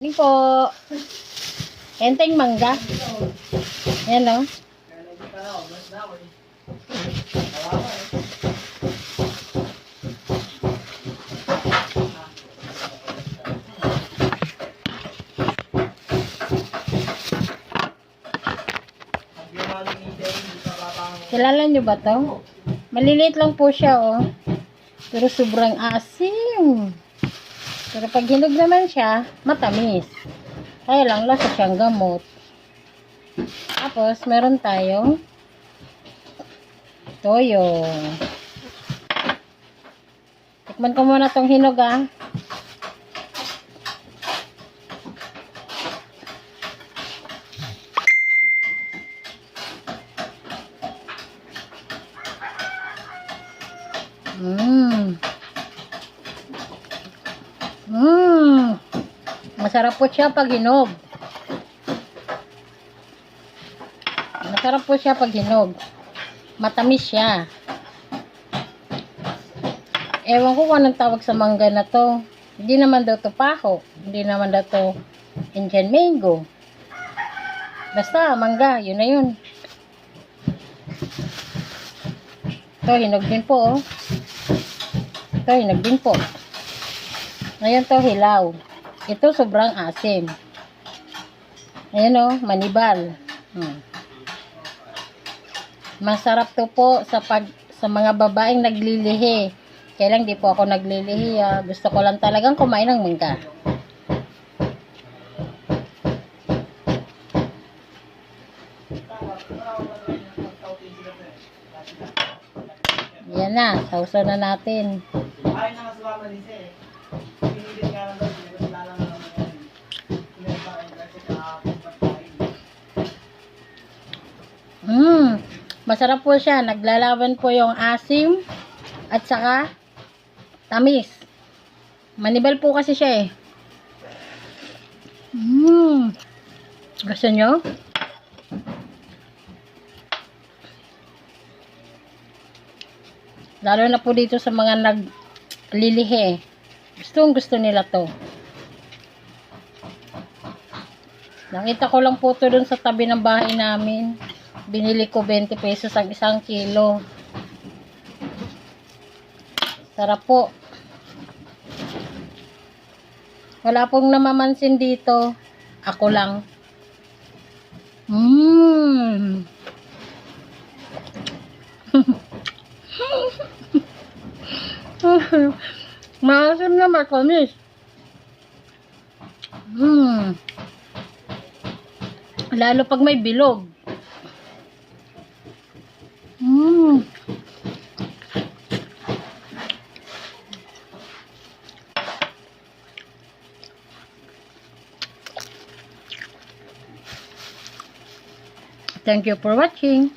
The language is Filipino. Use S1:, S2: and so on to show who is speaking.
S1: Ini po. Enteng mangga. Ayan o. Kilala nyo ba to? Maliliit lang po siya oh. Pero sobrang asim. Pero pag hinog naman siya, matamis. Kaya lang lasa siyang gamot. Tapos, meron tayong toyo. Tikman ko muna tong hinog ah. Masarap po siya pag hinog. Masarap po siya pag hinog. Matamis siya. Ewan ko kung anong tawag sa mangga na to. Hindi naman daw to paho. Hindi naman daw to Indian mango. Basta mangga, yun na yun. Ito, hinog din po oh. Ito, hinog din po. Ngayon to, hilaw. Ito, sobrang asim. Ayan o, manibal. Masarap to po sa mga babaeng naglilihi. Kaya lang di po ako naglilihi. Gusto ko lang talagang kumain ng mangga. Yan na, sausaw na natin. Masarap po siya. Naglalaban po yung asim at saka tamis. Manibal po kasi siya eh. Gusto nyo? Lalo na po dito sa mga naglilihi. Gusto nila to. Nakita ko lang po to dun sa tabi ng bahay namin. Binili ko 20 pesos ang 1 kilo. Sarap po. Wala pong namamansin dito. Ako lang. Maasim na matamis. Lalo pag may bilog. Thank you for watching.